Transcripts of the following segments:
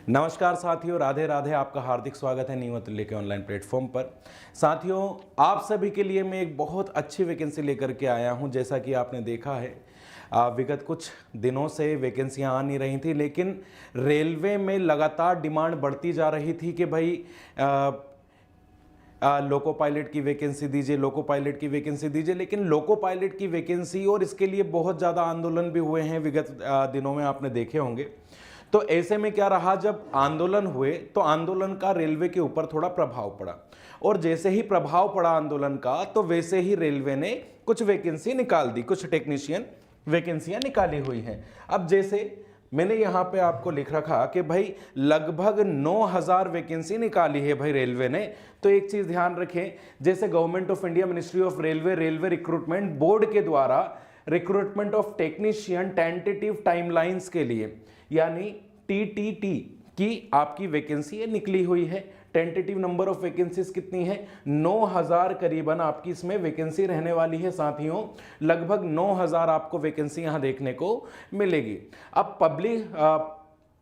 नमस्कार साथियों, राधे राधे। आपका हार्दिक स्वागत है न्यू अतुल्य के ऑनलाइन प्लेटफॉर्म पर। साथियों, आप सभी के लिए मैं एक बहुत अच्छी वैकेंसी लेकर के आया हूं। जैसा कि आपने देखा है, विगत कुछ दिनों से वैकेंसियां आ नहीं रही थी, लेकिन रेलवे में लगातार डिमांड बढ़ती जा रही थी कि भाई लोको पायलट की वैकेंसी दीजिए, लोको पायलट की वैकेंसी दीजिए। लेकिन लोको पायलट की वैकेंसी और इसके लिए बहुत ज़्यादा आंदोलन भी हुए हैं विगत दिनों में, आपने देखे होंगे। तो ऐसे में क्या रहा, जब आंदोलन हुए तो आंदोलन का रेलवे के ऊपर थोड़ा प्रभाव पड़ा, और जैसे ही प्रभाव पड़ा आंदोलन का, तो वैसे ही रेलवे ने कुछ वैकेंसी निकाल दी, कुछ टेक्नीशियन वैकेंसियां निकाली हुई हैं। अब जैसे मैंने यहाँ पे आपको लिख रखा कि भाई लगभग 9000 वैकेंसी निकाली है भाई रेलवे ने। तो एक चीज ध्यान रखें, जैसे government of India, ministry of railway, railway recruitment board के द्वारा recruitment of technician tentative timelines के लिए, यानी टीटीटी की आपकी वैकेंसी ये निकली हुई है। टेंटेटिव नंबर ऑफ वैकेंसीज कितनी है? 9000 करीबन आपकी इसमें वैकेंसी रहने वाली है साथियों। लगभग 9000 आपको वैकेंसी यहां देखने को मिलेगी। अब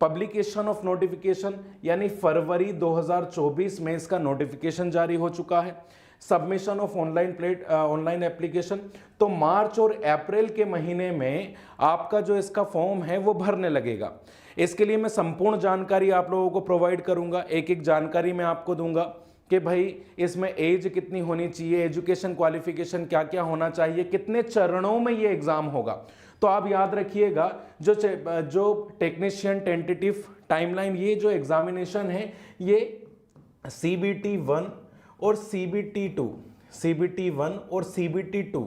पब्लिकेशन ऑफ नोटिफिकेशन, यानी फरवरी 2024 में इसका नोटिफिकेशन जारी हो चुका है। सबमिशन ऑफ ऑनलाइन एप्लीकेशन, तो मार्च और अप्रैल के महीने में आपका जो इसका फॉर्म है वो भरने लगेगा। इसके लिए मैं संपूर्ण जानकारी आप लोगों को प्रोवाइड करूंगा, एक एक जानकारी मैं आपको दूंगा कि भाई इसमें एज कितनी होनी चाहिए, एजुकेशन क्वालिफिकेशन क्या क्या होना चाहिए, कितने चरणों में ये एग्जाम होगा। तो आप याद रखिएगा, जो टेक्नीशियन टेंटेटिव टाइमलाइन, ये जो एग्जामिनेशन है ये CBT 1 और CBT 2, CBT 1 और CBT 2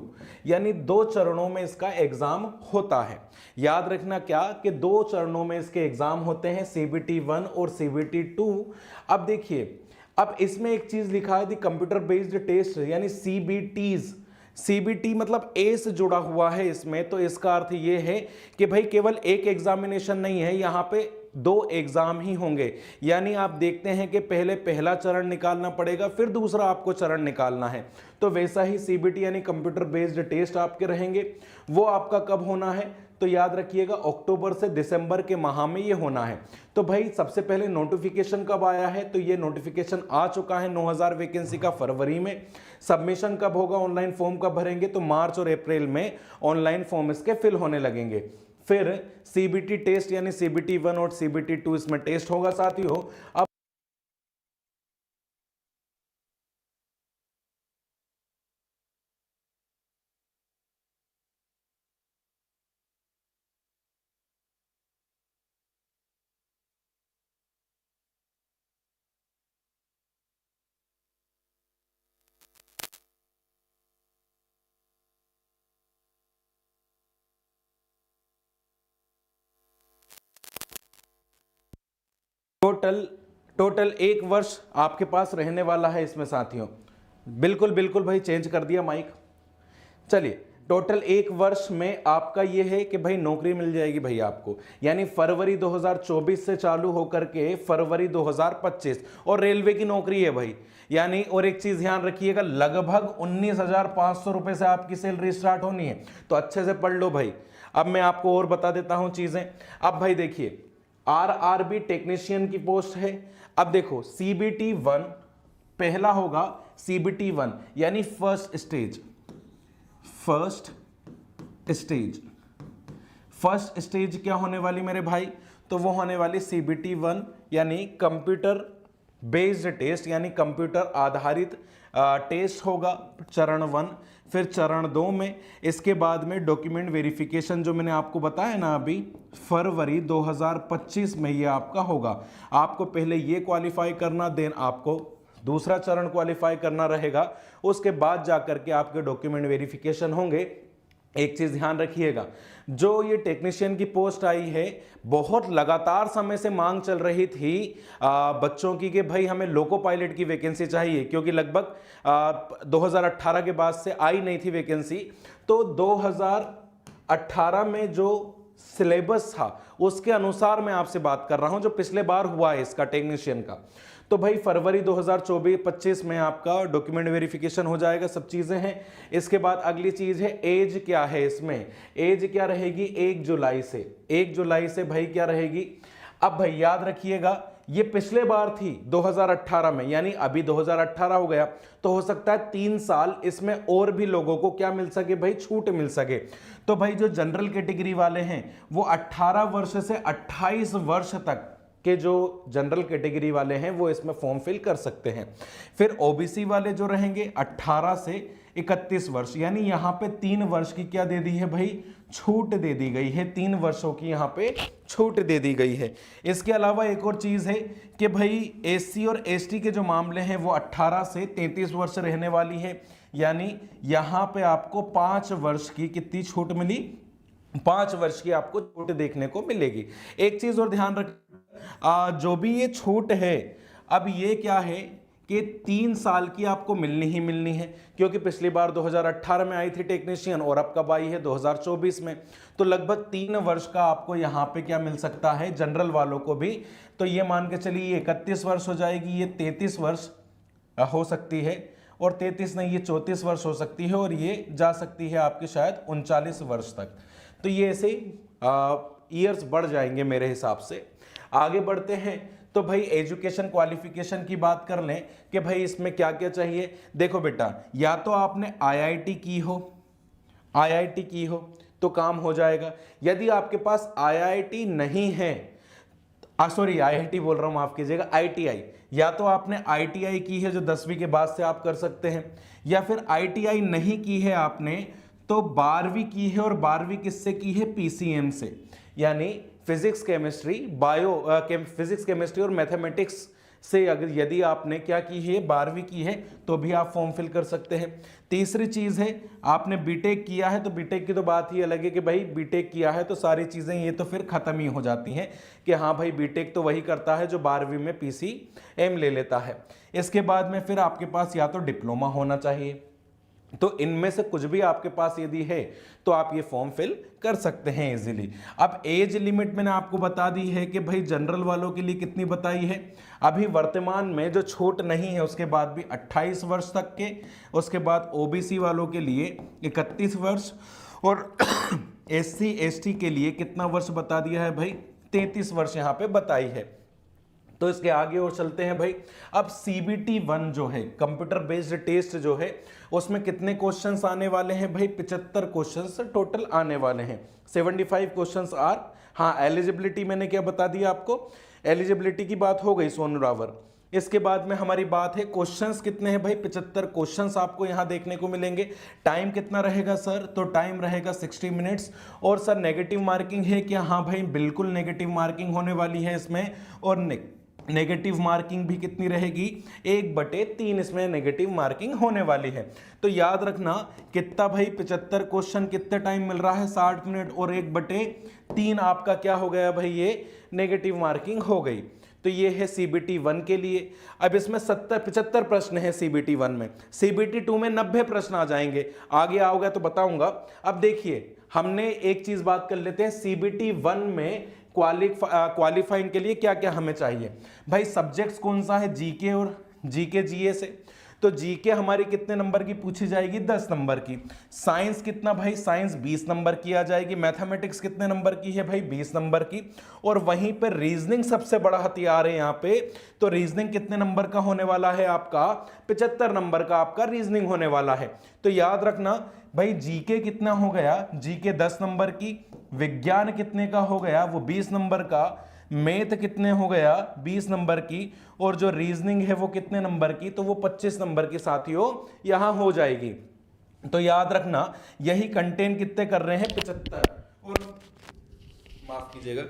यानी 2 चरणों में इसका एग्जाम होता है। याद रखना क्या कि 2 चरणों में इसके एग्जाम होते हैं, CBT 1 और CBT 2। अब देखिए, अब इसमें एक चीज लिखा है, दी कंप्यूटर बेस्ड टेस्ट, यानी CBTs। CBT मतलब ए से जुड़ा हुआ है इसमें, तो इसका अर्थ ये है कि भाई केवल एक एग्जामिनेशन नहीं है, यहाँ पे 2 एग्जाम ही होंगे। यानी आप देखते हैं कि पहले पहला चरण निकालना पड़ेगा, फिर दूसरा आपको चरण निकालना है। तो वैसा ही CBT यानी कंप्यूटर बेस्ड टेस्ट आपके रहेंगे। वो आपका कब होना है? तो याद रखिएगा, अक्टूबर से दिसंबर के माह में ये होना है। तो भाई सबसे पहले नोटिफिकेशन कब आया है? तो ये नोटिफिकेशन आ चुका है 9000 वैकेंसी का फरवरी में। सबमिशन कब होगा, ऑनलाइन फॉर्म कब भरेंगे? तो मार्च और अप्रैल में ऑनलाइन फॉर्म इसके फिल होने लगेंगे। फिर CBT टेस्ट यानी CBT 1 और CBT 2 इसमें टेस्ट होगा साथियों। अब टोटल 1 वर्ष आपके पास रहने वाला है इसमें साथियों। बिल्कुल बिल्कुल भाई, चेंज कर दिया माइक। चलिए, टोटल 1 वर्ष में आपका ये है कि भाई नौकरी मिल जाएगी भाई आपको, यानी फरवरी 2024 से चालू होकर के फरवरी 2025, और रेलवे की नौकरी है भाई। यानी और एक चीज ध्यान रखिएगा, लगभग 19,500 रुपए से आपकी सैलरी स्टार्ट होनी है। तो अच्छे से पढ़ लो भाई। अब मैं आपको और बता देता हूं चीजें। अब भाई देखिए, RRB टेक्नीशियन की पोस्ट है। अब देखो, CBT 1 पहला होगा, CBT 1 यानी फर्स्ट स्टेज क्या होने वाली मेरे भाई? तो वो होने वाली CBT 1 यानी कंप्यूटर बेस्ड टेस्ट, यानी कंप्यूटर आधारित टेस्ट होगा, चरण 1। फिर चरण 2 में इसके बाद में डॉक्यूमेंट वेरिफिकेशन, जो मैंने आपको बताया ना अभी, फरवरी 2025 में ये आपका होगा। आपको पहले ये क्वालिफाई करना, देन आपको दूसरा चरण क्वालिफाई करना रहेगा, उसके बाद जाकर के आपके डॉक्यूमेंट वेरिफिकेशन होंगे। एक चीज ध्यान रखिएगा, जो ये टेक्नीशियन की पोस्ट आई है, बहुत लगातार समय से मांग चल रही थी बच्चों की कि भाई हमें लोको पायलट की वैकेंसी चाहिए, क्योंकि लगभग 2018 के बाद से आई नहीं थी वैकेंसी। तो 2018 में जो सिलेबस था उसके अनुसार मैं आपसे बात कर रहा हूं, जो पिछले बार हुआ है इसका टेक्नीशियन का। तो भाई फरवरी 2024-25 में आपका डॉक्यूमेंट वेरिफिकेशन हो जाएगा, सब चीजें हैं। इसके बाद अगली चीज है एज क्या है इसमें। एज क्या रहेगी? 1 जुलाई से भाई क्या रहेगी? अब भाई याद रखिएगा, ये पिछले बार थी 2018 में, यानी अभी 2018 हो गया, तो हो सकता है 3 साल इसमें और भी लोगों को क्या मिल सके भाई, छूट मिल सके। तो भाई जो जनरल कैटेगरी वाले हैं वो 18 वर्ष से 28 वर्ष तक के जो जनरल कैटेगरी वाले हैं वो इसमें फॉर्म फिल कर सकते हैं। फिर ओबीसी वाले जो रहेंगे 18 से 31 वर्ष, यानी यहाँ पे 3 वर्ष की क्या दे दी है भाई, छूट दे दी गई है, 3 वर्षों की यहाँ पे छूट दे दी गई है। इसके अलावा एक और चीज है कि भाई एससी और एसटी के जो मामले हैं वो 18 से 33 वर्ष रहने वाली है, यानी यहाँ पे आपको 5 वर्ष की कितनी छूट मिली, 5 वर्ष की आपको छूट देखने को मिलेगी। एक चीज और ध्यान रख, जो भी ये छूट है, अब ये क्या है कि 3 साल की आपको मिलनी ही मिलनी है, क्योंकि पिछली बार 2018 में आई थी टेक्नीशियन और अब कब आई है 2024 में, तो लगभग 3 वर्ष का आपको यहाँ पे क्या मिल सकता है जनरल वालों को भी। तो ये मान के चलिए 31 वर्ष हो जाएगी, ये 33 वर्ष हो सकती है, और 33 नहीं, ये 34 वर्ष हो सकती है, और ये जा सकती है आपके शायद 39 वर्ष तक। तो ये ऐसे ईयर्स बढ़ जाएंगे मेरे हिसाब से। आगे बढ़ते हैं तो भाई एजुकेशन क्वालिफिकेशन की बात कर लें कि भाई इसमें क्या क्या चाहिए। देखो बेटा, या तो आपने आईआईटी की हो तो काम हो जाएगा। यदि आपके पास आईआईटी नहीं है, सॉरी आईआईटी बोल रहा हूं, माफ कीजिएगा, आईटीआई, या तो आपने आईटीआई की है जो 10वीं के बाद से आप कर सकते हैं, या फिर आईटीआई नहीं की है आपने तो 12वीं की है, और 12वीं किससे की है, पीसीएम से, यानी फिजिक्स केमिस्ट्री और मैथमेटिक्स से अगर यदि आपने क्या की है, 12वीं की है, तो भी आप फॉर्म फिल कर सकते हैं। तीसरी चीज है आपने बीटेक किया है, तो बीटेक की तो बात ही अलग है कि भाई बीटेक किया है तो सारी चीजें ये तो फिर खत्म ही हो जाती हैं कि हाँ भाई बीटेक तो वही करता है जो 12वीं में पीसीएम ले लेता है। इसके बाद में फिर आपके पास या तो डिप्लोमा होना चाहिए, तो इनमें से कुछ भी आपके पास यदि है तो आप ये फॉर्म फिल कर सकते हैं इजीली। अब एज लिमिट मैंने आपको बता दी है कि भाई जनरल वालों के लिए कितनी बताई है, अभी वर्तमान में जो छूट नहीं है उसके बाद भी 28 वर्ष तक के, उसके बाद ओबीसी वालों के लिए 31 वर्ष, और एससी एसटी के लिए कितना वर्ष बता दिया है भाई, 33 वर्ष यहाँ पे बताई है। तो इसके आगे और चलते हैं भाई। अब CBT 1 जो है कंप्यूटर बेस्ड टेस्ट जो है, उसमें कितने क्वेश्चंस आने वाले हैं भाई, 75 क्वेश्चंस टोटल आने वाले हैं। 75 क्वेश्चंस आर, हाँ एलिजिबिलिटी मैंने क्या बता दिया आपको, एलिजिबिलिटी की बात हो गई सोनू रावर। इसके बाद में हमारी बात है क्वेश्चंस कितने हैं भाई, 75 क्वेश्चंस आपको यहां देखने को मिलेंगे। टाइम कितना रहेगा सर, तो टाइम रहेगा 60 मिनट्स। और सर नेगेटिव मार्किंग है क्या, हाँ भाई बिल्कुल नेगेटिव मार्किंग होने वाली है इसमें, और नेगेटिव मार्किंग भी कितनी रहेगी, 1/3 इसमें नेगेटिव मार्किंग होने वाली है। तो याद रखना कितना भाई, 75 क्वेश्चन, कितने टाइम मिल रहा है, 60 मिनट, और 1/3 आपका क्या हो गया भाई, ये नेगेटिव मार्किंग हो गई। तो ये है CBT 1 के लिए। अब इसमें 75 प्रश्न है CBT 1 में, CBT 2 में 90 प्रश्न आ जाएंगे, आगे आओगे तो बताऊंगा। अब देखिए हमने एक चीज बात कर लेते हैं, CBT 1 में क्वालिफाइंग के लिए क्या क्या हमें चाहिए भाई। सब्जेक्ट्स कौन सा है, जीके और जीके जीए से, तो जीके हमारी कितने नंबर की पूछी जाएगी, 10 नंबर की। साइंस कितना भाई, साइंस 20 नंबर की आ जाएगी। मैथमेटिक्स कितने नंबर की है भाई, 20 नंबर की। और वहीं पर रीजनिंग सबसे बड़ा हथियार है यहाँ पे, तो रीजनिंग कितने नंबर का होने वाला है आपका, 75 नंबर का आपका रीजनिंग होने वाला है। तो याद रखना भाई जीके कितना हो गया, जीके 10 नंबर की, विज्ञान कितने का हो गया, वो 20 नंबर का, मैथ कितने हो गया, 20 नंबर की, और जो रीजनिंग है वो कितने नंबर की, तो वो 25 नंबर की साथियों यहां हो जाएगी। तो याद रखना यही कंटेंट कितने कर रहे हैं, 75, और माफ कीजिएगा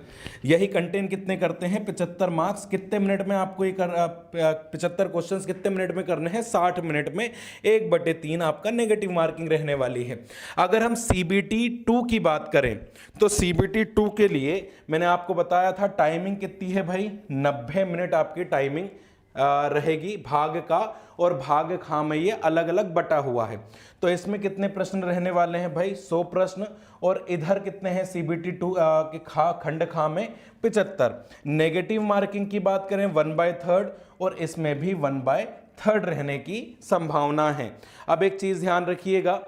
यही कंटेंट कितने करते हैं, 75 मार्क्स। कितने मिनट में आपको ये 75 क्वेश्चंस कितने मिनट में करने हैं, 60 मिनट में। 1/3 आपका नेगेटिव मार्किंग रहने वाली है। अगर हम CBT 2 की बात करें तो CBT 2 के लिए मैंने आपको बताया था टाइमिंग कितनी है भाई, 90 मिनट आपकी टाइमिंग रहेगी भाग का, और भाग खा में ये अलग अलग बटा हुआ है। तो इसमें कितने प्रश्न रहने वाले हैं भाई, 100 प्रश्न, और इधर कितने हैं CBT 2 के खंड खा में 75। नेगेटिव मार्किंग की बात करें 1/3, और इसमें भी 1/3 रहने की संभावना है। अब एक चीज ध्यान रखिएगा,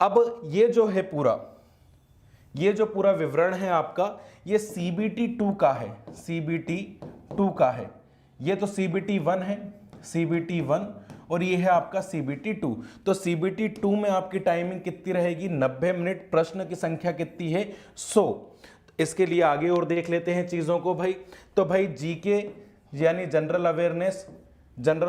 अब ये जो पूरा विवरण है आपका, ये CBT 2 का है, CBT 2 का है। ये तो CBT 1 है, CBT 1, और ये है आपका CBT 2। तो CBT 2 में आपकी टाइमिंग कितनी रहेगी? 90 मिनट। प्रश्न की संख्या कितनी है? 100। इसके लिए आगे और देख लेते हैं चीजों को भाई। तो भाई जीके यानी जनरल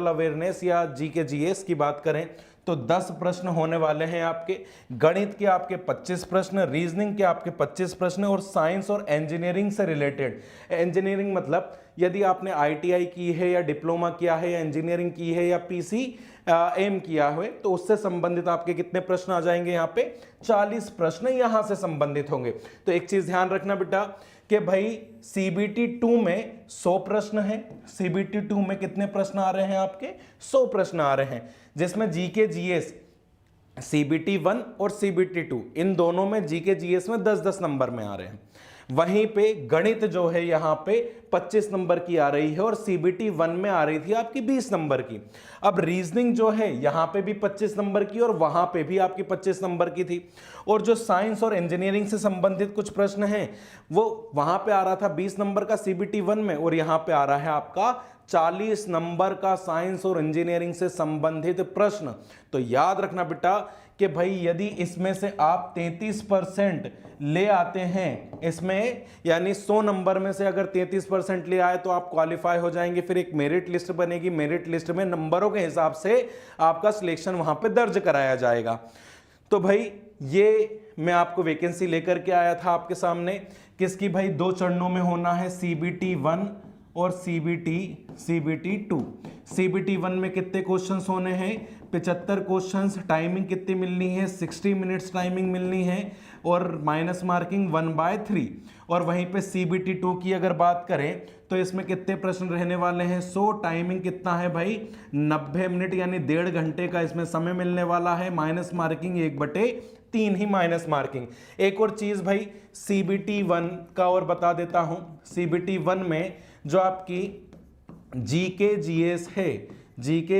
अवेयरनेस या जीके जीएस की बात करें तो 10 प्रश्न होने वाले हैं आपके। गणित के आपके 25 प्रश्न, रीजनिंग के आपके 25 प्रश्न, और साइंस और इंजीनियरिंग से रिलेटेड, इंजीनियरिंग मतलब यदि आपने ITI की है या डिप्लोमा किया है या इंजीनियरिंग की है या PCM किया है तो उससे संबंधित आपके कितने प्रश्न आ जाएंगे? यहाँ पे 40 प्रश्न यहां से संबंधित होंगे। तो एक चीज ध्यान रखना बेटा कि भाई CBT 2 में 100 प्रश्न है। CBT 2 में कितने प्रश्न आ रहे हैं आपके? 100 प्रश्न आ रहे हैं, जिसमें जीके जीएस CBT 1 और CBT 2 इन दोनों में जीके जीएस में 10-10 नंबर में आ रहे हैं। वहीं पे गणित जो है यहाँ पे 25 नंबर की आ रही है और CBT 1 में आ रही थी आपकी 20 नंबर की। अब रीजनिंग जो है यहाँ पे भी 25 नंबर की और वहां पे भी आपकी 25 नंबर की थी। और जो साइंस और इंजीनियरिंग से संबंधित कुछ प्रश्न हैं वो वहां पे आ रहा था 20 नंबर का CBT 1 में, और यहाँ पे आ रहा है आपका 40 नंबर का साइंस और इंजीनियरिंग से संबंधित प्रश्न। तो याद रखना बेटा कि भाई यदि इसमें से आप 33% ले आते हैं इसमें, यानी 100 नंबर में से अगर 33% ले आए तो आप क्वालिफाई हो जाएंगे। फिर एक मेरिट लिस्ट बनेगी, मेरिट लिस्ट में नंबरों के हिसाब से आपका सिलेक्शन वहां पे दर्ज कराया जाएगा। तो भाई ये मैं आपको वैकेंसी लेकर के आया था आपके सामने, किसकी भाई? 2 चरणों में होना है, CBT 1 और CBT 2। CBT 1 में कितने क्वेश्चंस होने हैं? 75 क्वेश्चंस। टाइमिंग कितनी मिलनी है? 60 मिनट्स टाइमिंग मिलनी है, और माइनस मार्किंग 1/3। और वहीं पे CBT 2 की अगर बात करें तो इसमें कितने प्रश्न रहने वाले हैं? 100। टाइमिंग कितना है भाई? 90 मिनट, यानी 1.5 घंटे का इसमें समय मिलने वाला है। माइनस मार्किंग 1/3 ही माइनस मार्किंग। एक और चीज भाई CBT 1 का और बता देता हूं। CBT 1 में जो आपकी जीके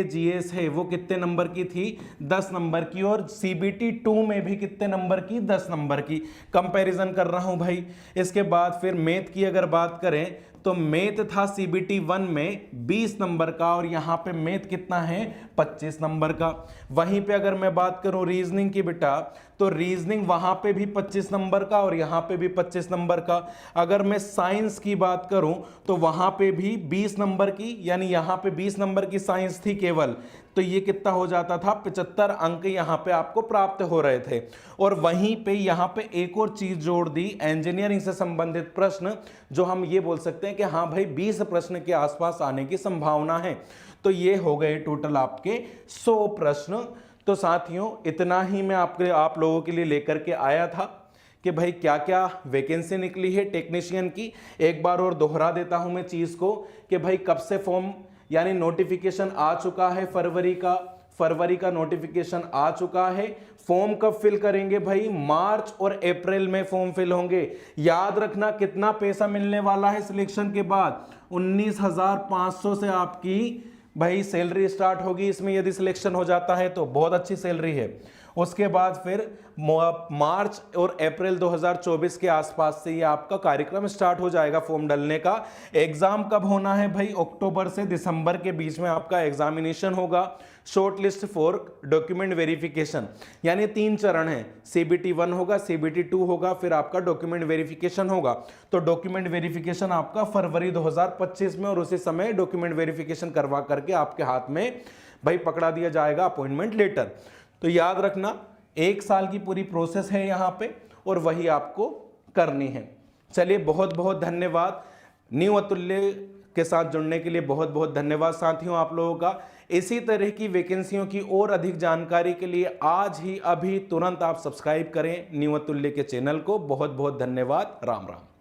जीएस है वो कितने नंबर की थी? 10 नंबर की। और CBT 2 में भी कितने नंबर की? 10 नंबर की। कंपैरिजन कर रहा हूं भाई। इसके बाद फिर मैथ की अगर बात करें तो मैथ था CBT 1 में 20 नंबर का, और यहां पे मैथ कितना है? 25 नंबर का। वहीं पे अगर मैं बात करूं रीजनिंग की बेटा, तो रीजनिंग वहां पे भी 25 नंबर का और यहां पे भी 25 नंबर का। अगर मैं साइंस की बात करूं तो वहां पे भी 20 नंबर की, यानी यहां पे 20 नंबर की साइंस थी केवल, तो ये कितना हो जाता था? 75 अंक यहां पे आपको प्राप्त हो रहे थे। और वहीं पे यहां पे एक और चीज जोड़ दी, इंजीनियरिंग से संबंधित प्रश्न, जो हम ये बोल सकते हैं कि हाँ भाई 20 प्रश्न के आसपास आने की संभावना है। तो ये हो गए टोटल आपके 100 प्रश्न। तो साथियों इतना ही मैं आप लोगों के लिए लेकर के आया था कि भाई क्या क्या वैकेंसी निकली है टेक्नीशियन की। एक बार और दोहरा देता हूं मैं चीज को कि भाई कब से फॉर्म यानी नोटिफिकेशन आ चुका है। फरवरी का नोटिफिकेशन आ चुका है। फॉर्म कब फिल करेंगे भाई? मार्च और अप्रैल में फॉर्म फिल होंगे। याद रखना कितना पैसा मिलने वाला है सिलेक्शन के बाद? 19,500 से आपकी भाई सैलरी स्टार्ट होगी इसमें। यदि सिलेक्शन हो जाता है तो बहुत अच्छी सैलरी है। उसके बाद फिर मार्च और अप्रैल 2024 के आसपास से ये आपका कार्यक्रम स्टार्ट हो जाएगा फॉर्म डालने का। एग्जाम कब होना है भाई? अक्टूबर से दिसंबर के बीच में आपका एग्जामिनेशन होगा। Short list for document verification, यानी 3 चरण है। CBT 1 होगा, CBT 2 होगा, फिर आपका डॉक्यूमेंट वेरिफिकेशन होगा। तो डॉक्यूमेंट वेरिफिकेशन आपका फरवरी 2025 में, और उसी समय डॉक्यूमेंट वेरिफिकेशन करवा करके आपके हाथ में भाई पकड़ा दिया जाएगा अपॉइंटमेंट लेटर। तो याद रखना 1 साल की पूरी प्रोसेस है यहाँ पे, और वही आपको करनी है। चलिए बहुत बहुत धन्यवाद। न्यू अतुल्य के साथ जुड़ने के लिए बहुत बहुत धन्यवाद साथियों आप लोगों का। इसी तरह की वैकेंसियों की और अधिक जानकारी के लिए आज ही अभी तुरंत आप सब्सक्राइब करें न्यू अतुल्य के चैनल को। बहुत बहुत धन्यवाद। राम राम।